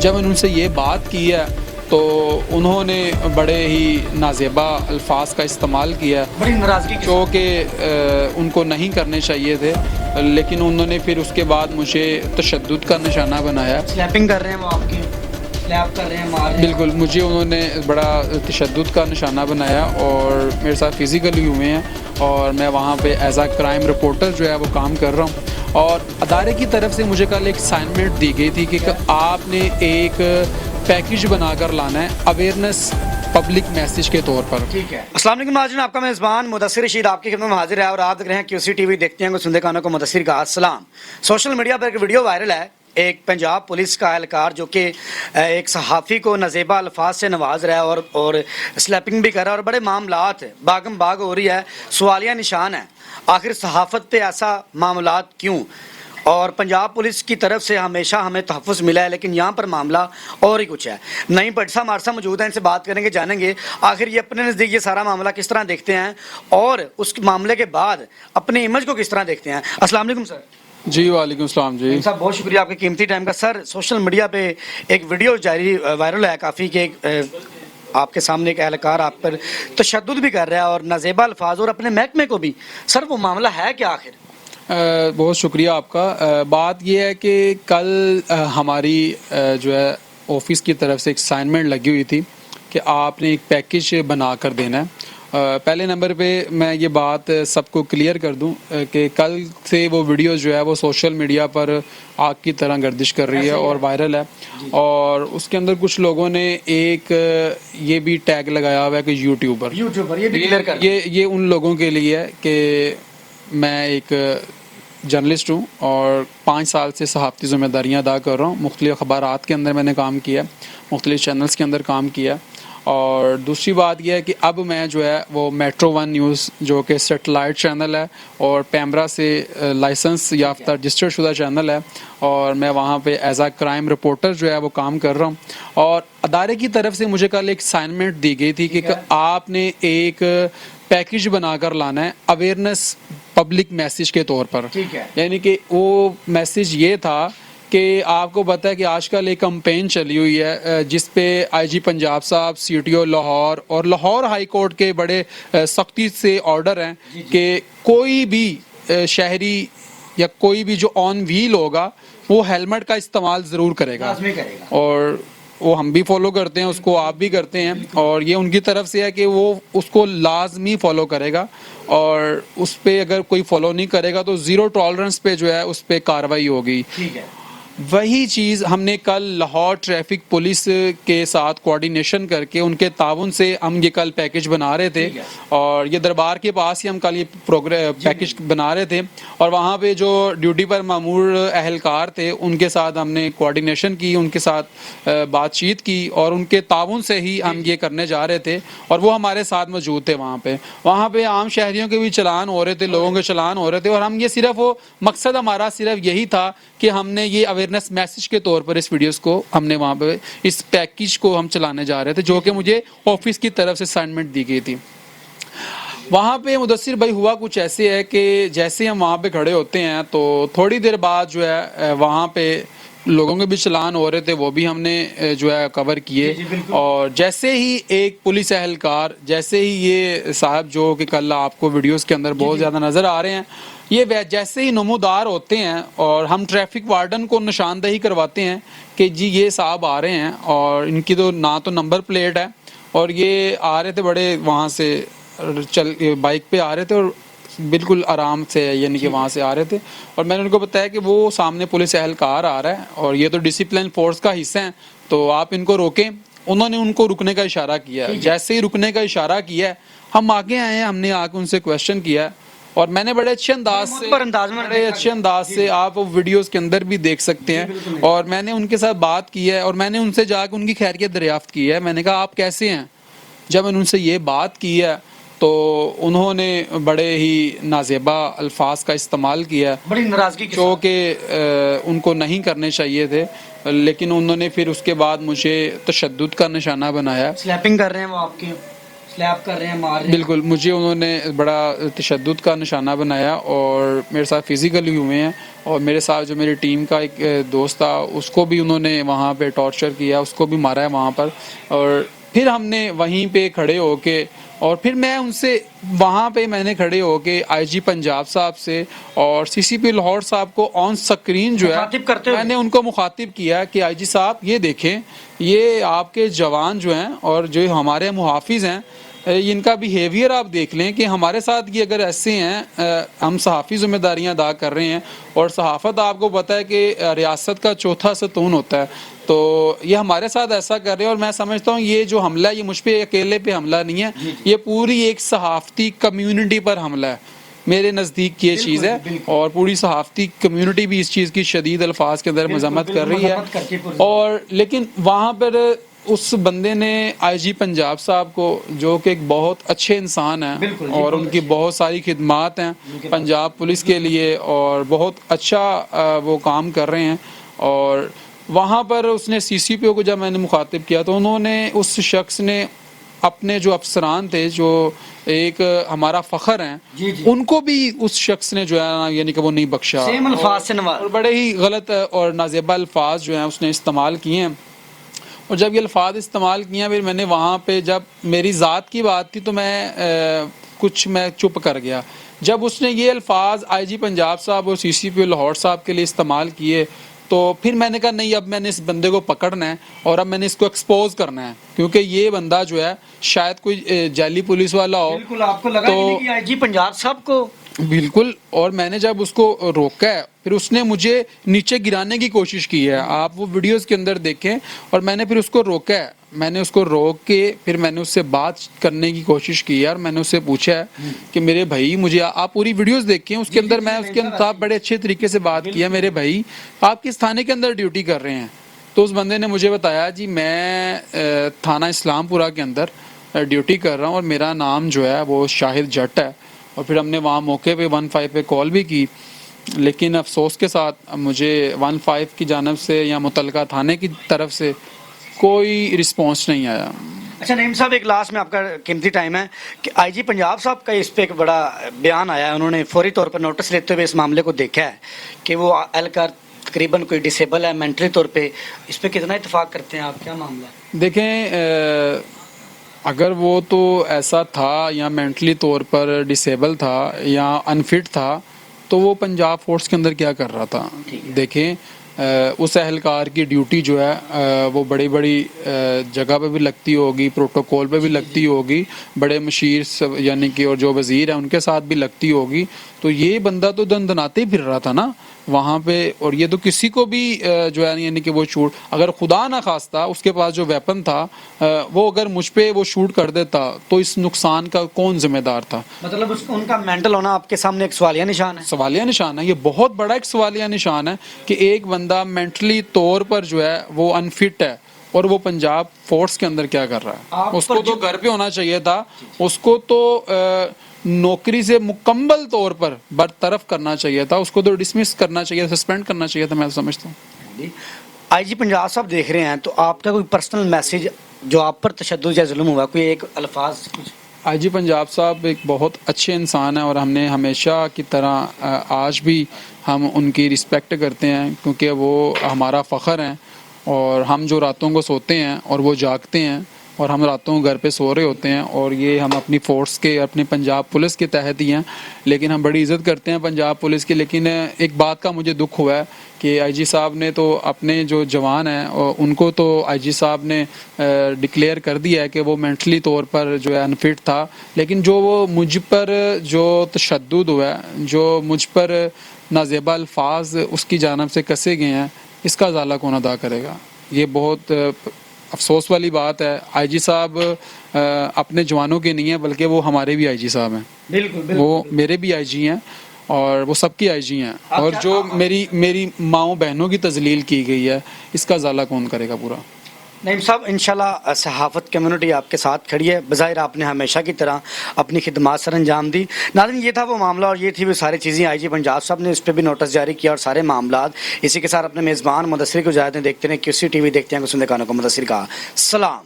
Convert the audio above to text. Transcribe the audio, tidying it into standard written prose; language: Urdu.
جب میں نے ان سے یہ بات کی ہے تو انہوں نے بڑے ہی نازیبا الفاظ کا استعمال کیا، بڑی ناراضگی جو کہ ان کو نہیں کرنے چاہیے تھے، لیکن انہوں نے پھر اس کے بعد مجھے تشدد کا نشانہ بنایا۔ سلیپنگ کر رہے ہیں وہ آپ کی، سلیپ کر رہے ہیں، مار رہے ہیں۔ بالکل، مجھے انہوں نے بڑا تشدد کا نشانہ بنایا اور میرے ساتھ فزیکلی ہوئے ہیں، اور میں وہاں پہ ایز اے کرائم رپورٹر جو ہے وہ کام کر رہا ہوں۔ اور ادارے کی طرف سے مجھے کل ایک اسائنمنٹ دی گئی تھی کہ آپ نے ایک پیکیج بنا کر لانا ہے اویئرنیس پبلک میسج کے طور پر۔ ٹھیک ہے۔ السلام علیکم ناظرین، آپ کا میزبان مدثر رشید آپ کی خدمت میں حاضر ہے، اور آپ دیکھ رہے ہیں QC TV، دیکھتے ہیں کو سنتے کانوں کو مدثر کا السلام۔ سوشل میڈیا پر ایک ویڈیو وائرل ہے، ایک پنجاب پولیس کا اہلکار جو کہ ایک صحافی کو نازیبا الفاظ سے نواز رہا ہے اور سلیپنگ بھی کر رہا ہے، اور بڑے معاملات باغم باغ ہو رہی ہے، سوالیہ نشان ہے آخر صحافت پہ ایسا معاملات کیوں؟ اور پنجاب پولیس کی طرف سے ہمیشہ ہمیں تحفظ ملا ہے، لیکن یہاں پر معاملہ اور ہی کچھ ہے۔ نئی پٹسا مارسا موجود ہیں، ان سے بات کریں گے، جانیں گے آخر یہ اپنے نزدیک یہ سارا معاملہ کس طرح دیکھتے ہیں، اور اس معاملے کے بعد اپنے امیج کو کس طرح دیکھتے ہیں۔ السلام علیکم سر۔ جی وعلیکم السلام جی صاحب بہت شکریہ آپ کے قیمتی ٹائم کا۔ سر سوشل میڈیا پہ ایک ویڈیو جاری وائرل ہے کافی، کہ آپ کے سامنے ایک اہلکار آپ پر تشدد بھی کر رہا ہے اور نازیبا الفاظ، اور اپنے محکمے کو بھی۔ سر وہ معاملہ ہے کیا آخر؟ بہت شکریہ آپ کا۔ بات یہ ہے کہ کل ہماری جو ہے آفس کی طرف سے ایک اسائنمنٹ لگی ہوئی تھی کہ آپ نے ایک پیکیج بنا کر دینا ہے۔ پہلے نمبر پہ میں یہ بات سب کو کلیئر کر دوں کہ کل سے وہ ویڈیو جو ہے وہ سوشل میڈیا پر آگ کی طرح گردش کر رہی ہے اور وائرل ہے، اور اس کے اندر کچھ لوگوں نے ایک یہ بھی ٹیگ لگایا ہوا ہے کہ یوٹیوبر۔ یہ بھی کلیئر کر یہ ان لوگوں کے لیے ہے کہ میں ایک جرنلسٹ ہوں اور 5 سال سے صحافتی ذمہ داریاں ادا کر رہا ہوں۔ مختلف اخبارات کے اندر میں نے کام کیا، مختلف چینلز کے اندر کام کیا، اور دوسری بات یہ ہے کہ اب میں جو ہے وہ میٹرو 1 نیوز جو کہ سیٹلائٹ چینل ہے اور پیمرا سے لائسنس یافتہ رجسٹرڈ شدہ چینل ہے، اور میں وہاں پہ ایز اے کرائم رپورٹر جو ہے وہ کام کر رہا ہوں۔ اور ادارے کی طرف سے مجھے کل ایک اسائنمنٹ دی گئی تھی کہ آپ نے ایک پیکیج بنا کر لانا ہے اویئرنیس پبلک میسج کے طور پر۔ یعنی کہ وہ میسج یہ تھا کہ آپ کو پتہ ہے کہ آج کل ایک کمپین چلی ہوئی ہے جس پہ IG پنجاب صاحب، CTO لاہور اور لاہور ہائی کورٹ کے بڑے سختی سے آرڈر ہیں کہ کوئی بھی شہری یا کوئی بھی جو آن ویل ہوگا وہ ہیلمٹ کا استعمال ضرور کرے گا، اور وہ ہم بھی فالو کرتے ہیں، اس کو آپ بھی کرتے ہیں، اور یہ ان کی طرف سے ہے کہ وہ اس کو لازمی فالو کرے گا، اور اس پہ اگر کوئی فالو نہیں کرے گا تو 0 ٹالرنس پہ جو ہے اس پہ کارروائی ہوگی۔ وہی چیز ہم نے کل لاہور ٹریفک پولیس کے ساتھ کوارڈینیشن کر کے ان کے تعاون سے ہم یہ کل پیکیج بنا رہے تھے، اور یہ دربار کے پاس ہی ہم کل یہ پیکیج بنا رہے تھے، اور وہاں پہ جو ڈیوٹی پر مامور اہلکار تھے ان کے ساتھ ہم نے کوارڈینیشن کی، ان کے ساتھ بات چیت کی، اور ان کے تعاون سے ہی ہم یہ کرنے جا رہے تھے، اور وہ ہمارے ساتھ موجود تھے وہاں پہ عام شہریوں کے بھی چلان ہو رہے تھے، لوگوں کے چلان ہو رہے تھے، اور ہم یہ صرف وہ مقصد ہمارا صرف یہی تھا کہ ہم نے یہ اویئرنیس میسج کے طور پر اس ویڈیوز کو ہم نے وہاں پہ اس پیکیج کو ہم چلانے جا رہے تھے، جو کہ مجھے آفس کی طرف سے اسائنمنٹ دی گئی تھی۔ وہاں پہ مدثر بھائی ہوا کچھ ایسے ہے کہ جیسے ہم وہاں پہ کھڑے ہوتے ہیں تو تھوڑی دیر بعد جو ہے وہاں پہ لوگوں کے بھی چلان ہو رہے تھے، وہ بھی ہم نے جو ہے کور کیے، اور جیسے ہی ایک پولیس اہلکار، جیسے ہی یہ صاحب جو کہ کل آپ کو ویڈیوز کے اندر بہت زیادہ نظر آ رہے ہیں، یہ جیسے ہی نمودار ہوتے ہیں اور ہم ٹریفک وارڈن کو نشاندہی کرواتے ہیں کہ جی یہ صاحب آ رہے ہیں، اور ان کی تو نہ تو نمبر پلیٹ ہے، اور یہ آ رہے تھے بڑے وہاں سے بائک پہ آ رہے تھے اور بالکل آرام سے، یعنی کہ وہاں سے آ رہے تھے، اور میں نے ان کو بتایا کہ وہ سامنے پولیس اہلکار آ رہا ہے اور یہ تو ڈسپلن فورس کا حصہ ہیں، تو آپ ان کو روکیں۔ انہوں نے ان کو رکنے کا اشارہ کیا، جیسے ہی رکنے کا اشارہ کیا ہم آگے آئے ہیں، ہم نے آ کے ان سے کویشچن کیا، اور میں نے بڑے اچھے انداز سے آپ ویڈیوز کے اندر بھی دیکھ سکتے ہیں، اور میں نے ان کے ساتھ بات کی ہے، اور میں نے ان سے جا کے ان کی خیریت دریافت کی ہے۔ میں نے کہا آپ کیسے ہیں؟ جب میں نے ان سے یہ بات کی ہے تو انہوں نے بڑے ہی نازیبا الفاظ کا استعمال کیا، بڑی ناراضگی جو کہ ان کو نہیں کرنے چاہیے تھے، لیکن انہوں نے پھر اس کے بعد مجھے تشدد کا نشانہ بنایا۔ سلیپنگ کر رہے ہیں وہ آپ کی، سلیپ کر رہے ہیں، مار رہے ہیں۔ بالکل، مجھے انہوں نے بڑا تشدد کا نشانہ بنایا اور میرے ساتھ فزیکلی ہوئے ہیں، اور میرے ساتھ جو میری ٹیم کا ایک دوست تھا اس کو بھی انہوں نے وہاں پہ ٹارچر کیا, اس کو بھی مارا ہے وہاں پر. اور پھر ہم نے وہیں پہ کھڑے ہو کے, اور پھر میں ان سے وہاں پہ میں نے کھڑے ہو کے آئی جی پنجاب صاحب سے اور سی سی پی لاہور صاحب کو آن سکرین جو مخاطب کرتے ہے ہوئے میں نے ان کو مخاطب کیا کہ آئی جی صاحب یہ دیکھیں, یہ آپ کے جوان جو ہیں اور جو ہمارے محافظ ہیں, ان کا بیہیویئر آپ دیکھ لیں کہ ہمارے ساتھ یہ اگر ایسے ہیں, ہم صحافی ذمہ داریاں ادا کر رہے ہیں, اور صحافت آپ کو پتہ ہے کہ ریاست کا چوتھا ستون ہوتا ہے, تو یہ ہمارے ساتھ ایسا کر رہے ہیں. اور میں سمجھتا ہوں یہ جو حملہ ہے یہ مجھ پہ اکیلے پہ حملہ نہیں ہے, یہ پوری ایک صحافتی کمیونٹی پر حملہ ہے میرے نزدیک یہ چیز ہے. اور پوری صحافتی کمیونٹی بھی اس چیز کی شدید الفاظ کے اندر مذمت کر رہی ہے. اور لیکن وہاں پر اس بندے نے آئی جی پنجاب صاحب کو, جو کہ ایک بہت اچھے انسان ہیں اور ان کی بہت ساری خدمات ہیں پنجاب پولیس کے لیے اور بہت اچھا وہ کام کر رہے ہیں, اور وہاں پر اس نے سی سی پی او کو جب میں نے مخاطب کیا تو انہوں نے, اس شخص نے اپنے جو افسران تھے جو ایک ہمارا فخر ہیں ان کو بھی اس شخص نے جو ہے نا یعنی کہ وہ نہیں بخشا, سیم الفاظ سے اور بڑے ہی غلط اور نازیبا الفاظ جو ہیں اس نے استعمال کیے ہیں. اور جب یہ الفاظ استعمال کیے ہیں, پھر میں نے وہاں پہ جب میری ذات کی بات تھی تو میں چپ کر گیا. جب اس نے یہ الفاظ آئی جی پنجاب صاحب اور سی سی پی لاہور صاحب کے لیے استعمال کیے تو پھر میں نے کہا نہیں, اب میں نے اس بندے کو پکڑنا ہے اور اب میں نے اس کو ایکسپوز کرنا ہے, کیونکہ یہ بندہ جو ہے شاید کوئی جعلی پولیس والا ہو. بالکل آپ کو لگا کہ آئی جی پنجاب صاحب کو بالکل. اور میں نے جب اس کو روکا ہے پھر اس نے مجھے نیچے گرانے کی کوشش کی ہے, آپ وہ ویڈیوز کے اندر دیکھیں. اور میں نے پھر اس کو روکا ہے, میں نے اس کو روک کے پھر میں نے اس سے بات کرنے کی کوشش کی ہے, اور میں نے اس سے پوچھا ہے کہ میرے بھائی مجھے, آپ پوری ویڈیوز دیکھیں اس کے اندر میں اس کے ساتھ بڑے اچھے طریقے سے بات کیا, میرے بھائی آپ کس تھانے کے اندر ڈیوٹی کر رہے ہیں؟ تو اس بندے نے مجھے بتایا جی میں تھانہ اسلام پورہ کے اندر ڈیوٹی کر رہا ہوں اور میرا نام جو ہے وہ شاہد جٹ ہے. اور پھر ہم نے وہاں موقع پہ 15 پہ کال بھی کی, لیکن افسوس کے ساتھ مجھے 15 کی جانب سے یا متعلقہ تھانے کی طرف سے کوئی رسپانس نہیں آیا. اچھا نعیم صاحب, ایک لاسٹ میں آپ کا قیمتی ٹائم ہے کہ آئی جی پنجاب صاحب کا اس پہ ایک بڑا بیان آیا ہے, انہوں نے فوری طور پر نوٹس لیتے ہوئے اس معاملے کو دیکھا ہے کہ وہ اہلکار تقریباً کوئی ڈسیبل ہے مینٹلی طور پہ, اس پہ کتنا اتفاق کرتے ہیں آپ, کیا معاملہ ہے؟ دیکھیں اگر وہ تو ایسا تھا یا مینٹلی طور پر ڈسیبل تھا یا انفٹ تھا تو وہ پنجاب فورس کے اندر کیا کر رہا تھا؟ دیکھیں اس اہلکار کی ڈیوٹی جو ہے وہ بڑی بڑی جگہ پہ بھی لگتی ہوگی, پروٹوکول پہ بھی لگتی ہوگی, بڑے مشیر یعنی کہ اور جو وزیر ہیں ان کے ساتھ بھی لگتی ہوگی. تو یہ بندہ تو دندناتے ہی پھر رہا تھا نا وہاں پہ, اور یہ تو کسی کو بھی جو ہے یعنی کہ وہ شوٹ, اگر خدا نہ خواستہ اس کے پاس جو ویپن تھا وہ اگر مجھ پہ وہ شوٹ کر دیتا تو اس نقصان کا کون ذمہ دار تھا؟ مطلب ان کا مینٹل ہونا آپ کے سامنے ایک سوالیہ نشان ہے. سوالیہ نشان ہے, یہ بہت بڑا ایک سوالیہ نشان ہے کہ ایک بندہ مینٹلی طور پر جو ہے وہ انفٹ ہے اور وہ پنجاب فورس کے اندر کیا کر رہا ہے. اس کو تو گھر پہ ہونا چاہیے تھا, اس کو تو نوکری سے مکمل طور پر برطرف کرنا چاہیے تھا, اس کو تو ڈسمس کرنا چاہیے, سسپینڈ کرنا چاہیے تھا, میں سمجھتا ہوں. آئی جی پنجاب صاحب دیکھ رہے ہیں تو آپ کا کوئی پرسنل میسج جو آپ پر تشدد یا ظلم ہوا, کوئی ایک الفاظ کچھ؟ آئی جی پنجاب صاحب ایک بہت اچھے انسان ہیں اور ہم نے ہمیشہ کی طرح آج بھی ہم ان کی رسپیکٹ کرتے ہیں کیونکہ وہ ہمارا فخر ہیں. اور ہم جو راتوں کو سوتے ہیں اور وہ جاگتے ہیں, اور ہم راتوں گھر پہ سو رہے ہوتے ہیں, اور یہ ہم اپنی فورس کے اپنی پنجاب پولیس کے تحت ہی ہیں, لیکن ہم بڑی عزت کرتے ہیں پنجاب پولیس کی. لیکن ایک بات کا مجھے دکھ ہوا ہے کہ آئی جی صاحب نے تو اپنے جو جوان ہیں ان کو تو آئی جی صاحب نے ڈکلیئر کر دیا ہے کہ وہ مینٹلی طور پر جو ہے انفٹ تھا, لیکن جو وہ مجھ پر جو تشدد ہوا ہے, جو مجھ پر نازیبا الفاظ اس کی جانب سے کسے گئے ہیں, اس کا ازالہ کون ادا کرے گا؟ یہ بہت افسوس والی بات ہے. آئی جی صاحب اپنے جوانوں کے نہیں ہیں بلکہ وہ ہمارے بھی آئی جی صاحب ہیں. بالکل وہ میرے بھی آئی جی ہیں اور وہ سب کی آئی جی ہیں, اور جو میری ماؤں بہنوں کی تذلیل کی گئی ہے اس کا ازالہ کون کرے گا پورا؟ نعیم صاحب انشاءاللہ صحافت کمیونٹی آپ کے ساتھ کھڑی ہے, بظاہر آپ نے ہمیشہ کی طرح اپنی خدمات سر انجام دی. ناظرین یہ تھا وہ معاملہ اور یہ تھی وہ ساری چیزیں. آئی جی پنجاب صاحب نے اس پہ بھی نوٹس جاری کیا اور سارے معاملات. اسی کے ساتھ اپنے میزبان مدثر کو اجازت دیں, دیکھتے ہیں QC TV, دیکھتے ہیں سننے کانوں کو مدثر کا سلام.